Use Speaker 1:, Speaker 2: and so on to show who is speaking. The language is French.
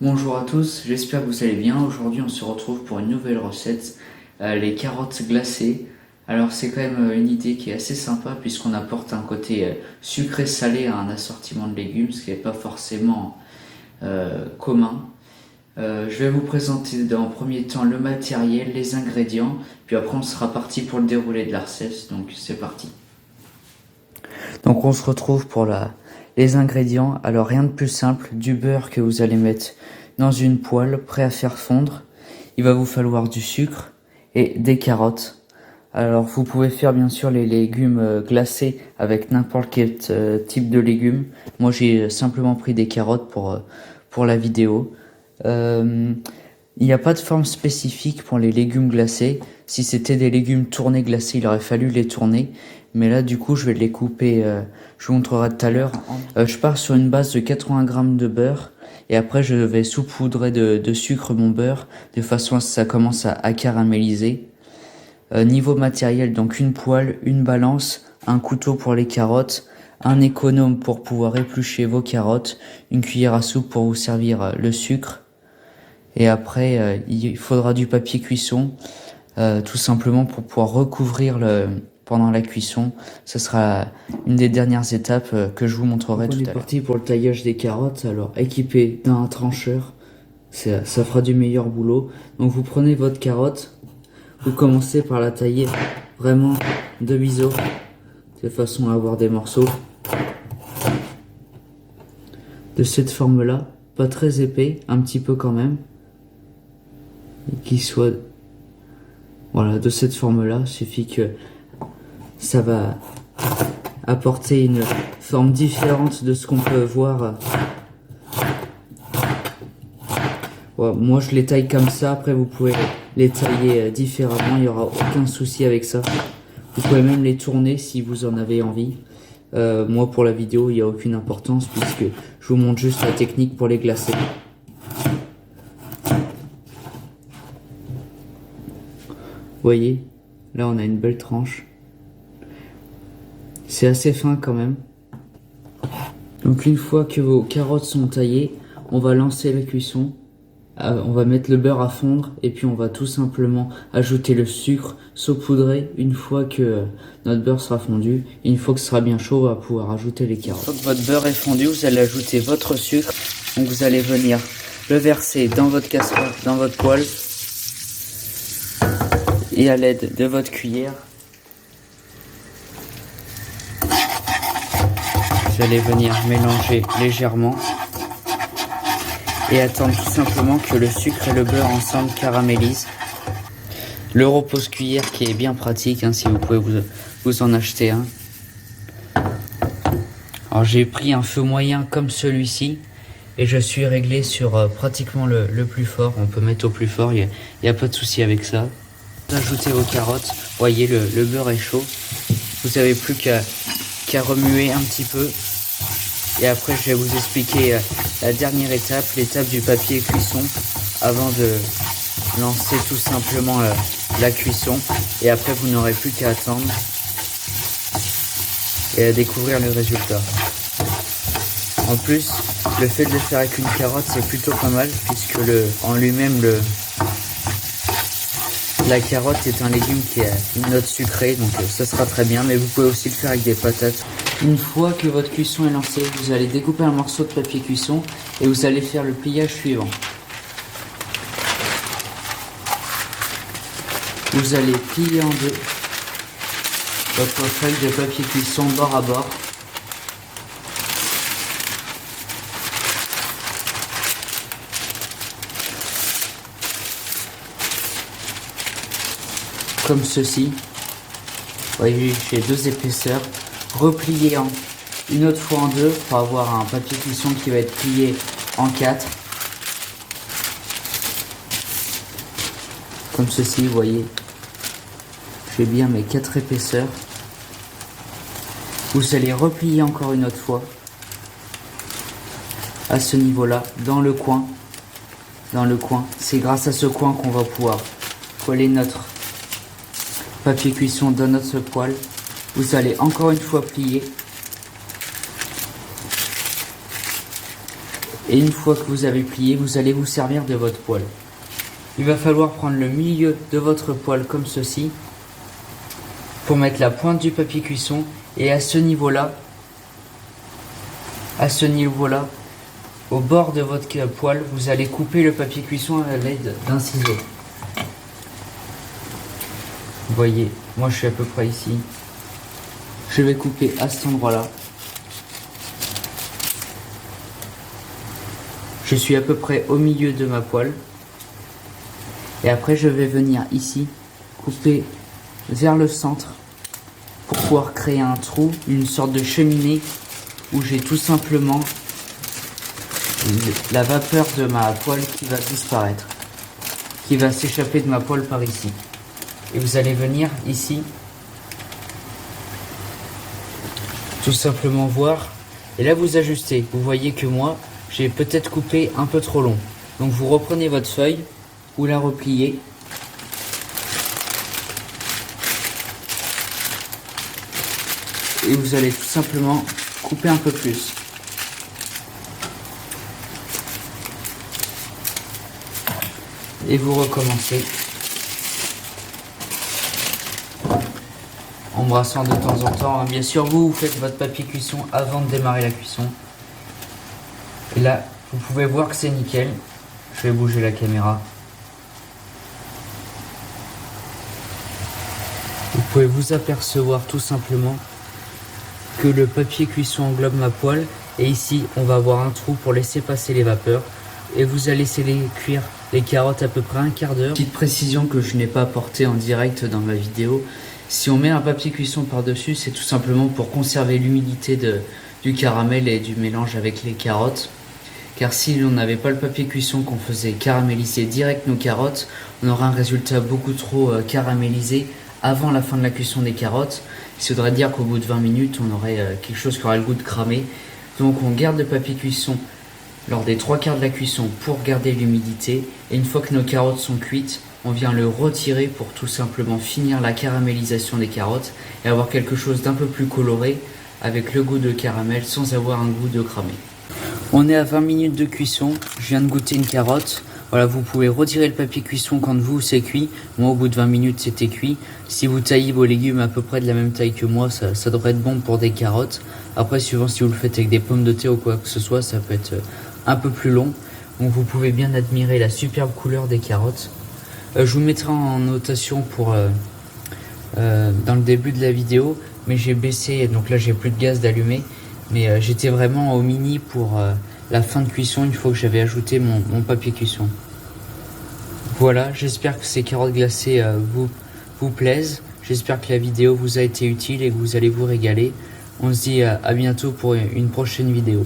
Speaker 1: Bonjour à tous, j'espère que vous allez bien. Aujourd'hui, on se retrouve pour une nouvelle recette, les carottes glacées. Alors, c'est quand même une idée qui est assez sympa puisqu'on apporte un côté sucré-salé à un assortiment de légumes, ce qui n'est pas forcément commun. Je vais vous présenter dans un premier temps le matériel, les ingrédients, puis après on sera parti pour le déroulé de la recette. Donc, c'est parti. Donc, on se retrouve pour les ingrédients. Alors rien de plus simple, du beurre que vous allez mettre dans une poêle prêt à faire fondre. Il va vous falloir du sucre et des carottes. Alors vous pouvez faire bien sûr les légumes glacés avec n'importe quel type de légumes. Moi j'ai simplement pris des carottes pour la vidéo. Il n'y a pas de forme spécifique pour les légumes glacés. Si c'était des légumes tournés glacés, il aurait fallu les tourner. Mais là, du coup, je vais les couper. Je vous montrerai tout à l'heure. Je pars sur une base de 80 grammes de beurre. Et après, je vais saupoudrer de sucre mon beurre, de façon à ce que ça commence à caraméliser. Niveau matériel, donc une poêle, une balance, un couteau pour les carottes, un économe pour pouvoir éplucher vos carottes, une cuillère à soupe pour vous servir le sucre. Et après, il faudra du papier cuisson, tout simplement pour pouvoir recouvrir pendant la cuisson. Ce sera une des dernières étapes que je vous montrerai tout à l'heure. On est parti pour le taillage des carottes. Alors, équipé d'un trancheur, ça fera du meilleur boulot. Donc, vous prenez votre carotte, vous commencez par la tailler vraiment de biseau, de façon à avoir des morceaux de cette forme-là, pas très épais, un petit peu quand même, et qui soit voilà de cette forme-là. Suffit que ça va apporter une forme différente de ce qu'on peut voir. Ouais, moi je les taille comme ça, après vous pouvez les tailler différemment, il n'y aura aucun souci avec ça. Vous pouvez même les tourner si vous en avez envie. Moi pour la vidéo il n'y a aucune importance puisque je vous montre juste la technique pour les glacer. Vous voyez, là on a une belle tranche. C'est assez fin quand même. Donc une fois que vos carottes sont taillées, on va lancer la cuisson. On va mettre le beurre à fondre et puis on va tout simplement ajouter le sucre saupoudré une fois que notre beurre sera fondu. Et une fois que ce sera bien chaud, on va pouvoir ajouter les carottes. Une fois que votre beurre est fondu, vous allez ajouter votre sucre. Donc vous allez venir le verser dans votre casserole, dans votre poêle. Et à l'aide de votre cuillère, vous allez venir mélanger légèrement. Et attendre tout simplement que le sucre et le beurre ensemble caramélisent. Le repose-cuillère qui est bien pratique, hein, si vous pouvez vous en acheter un. Alors j'ai pris un feu moyen comme celui-ci et je suis réglé sur pratiquement le plus fort. On peut mettre au plus fort, il n'y a pas de souci avec ça. Ajoutez vos carottes, voyez le beurre est chaud. Vous n'avez plus qu'à remuer un petit peu. Et après, je vais vous expliquer la dernière étape, l'étape du papier cuisson, avant de lancer tout simplement la cuisson. Et après, vous n'aurez plus qu'à attendre et à découvrir le résultat. En plus, le fait de le faire avec une carotte, c'est plutôt pas mal, puisque en lui-même, la carotte est un légume qui a une note sucrée, donc ça sera très bien. Mais vous pouvez aussi le faire avec des patates. Une fois que votre cuisson est lancée, vous allez découper un morceau de papier cuisson et vous allez faire le pliage suivant. Vous allez plier en deux votre feuille de papier cuisson bord à bord. Comme ceci. Vous voyez, j'ai deux épaisseurs. Replier une autre fois en deux pour avoir un papier cuisson qui va être plié en 4. Comme ceci, vous voyez. J'ai bien mes 4 épaisseurs. Vous allez replier encore une autre fois. À ce niveau-là, dans le coin. C'est grâce à ce coin qu'on va pouvoir coller notre papier cuisson dans notre poêle. Vous allez encore une fois plier Et une fois que vous avez plié, vous allez vous servir de votre poêle. Il va falloir prendre le milieu de votre poêle comme ceci pour mettre la pointe du papier cuisson, et à ce niveau-là, au bord de votre poêle, vous allez couper le papier cuisson à l'aide d'un ciseau. Vous voyez, moi je suis à peu près ici. Je vais couper à cet endroit-là. Je suis à peu près au milieu de ma poêle. Et après je vais venir ici, couper vers le centre pour pouvoir créer un trou, une sorte de cheminée où j'ai tout simplement la vapeur de ma poêle qui va disparaître, qui va s'échapper de ma poêle par ici. Et vous allez venir ici, tout simplement voir, et là vous ajustez. Vous voyez que moi, j'ai peut-être coupé un peu trop long. Donc vous reprenez votre feuille, ou la repliez. Et vous allez tout simplement couper un peu plus. Et vous recommencez. En brassant de temps en temps. Bien sûr, vous faites votre papier cuisson avant de démarrer la cuisson. Et là, vous pouvez voir que c'est nickel. Je vais bouger la caméra. Vous pouvez vous apercevoir tout simplement que le papier cuisson englobe ma poêle. Et ici, on va avoir un trou pour laisser passer les vapeurs. Et vous allez laisser cuire les carottes à peu près un quart d'heure. Petite précision que je n'ai pas apportée en direct dans ma vidéo. Si on met un papier cuisson par-dessus, c'est tout simplement pour conserver l'humidité du caramel et du mélange avec les carottes. Car si on n'avait pas le papier cuisson, qu'on faisait caraméliser direct nos carottes, on aurait un résultat beaucoup trop caramélisé avant la fin de la cuisson des carottes. Ça voudrait dire qu'au bout de 20 minutes, on aurait quelque chose qui aurait le goût de cramer. Donc on garde le papier cuisson lors des 3/4 de la cuisson pour garder l'humidité. Et une fois que nos carottes sont cuites, on vient le retirer pour tout simplement finir la caramélisation des carottes et avoir quelque chose d'un peu plus coloré avec le goût de caramel sans avoir un goût de cramé. On est à 20 minutes de cuisson, je viens de goûter une carotte. Voilà, vous pouvez retirer le papier cuisson quand vous c'est cuit. Moi au bout de 20 minutes c'était cuit. Si vous taillez vos légumes à peu près de la même taille que moi, ça devrait être bon pour des carottes. Après suivant si vous le faites avec des pommes de terre ou quoi que ce soit, ça peut être un peu plus long. Donc vous pouvez bien admirer la superbe couleur des carottes. Je vous mettrai en notation pour dans le début de la vidéo, mais j'ai baissé, donc là j'ai plus de gaz d'allumer. Mais j'étais vraiment au mini pour la fin de cuisson une fois que j'avais ajouté mon papier cuisson. Voilà, j'espère que ces carottes glacées vous plaisent. J'espère que la vidéo vous a été utile et que vous allez vous régaler. On se dit à bientôt pour une prochaine vidéo.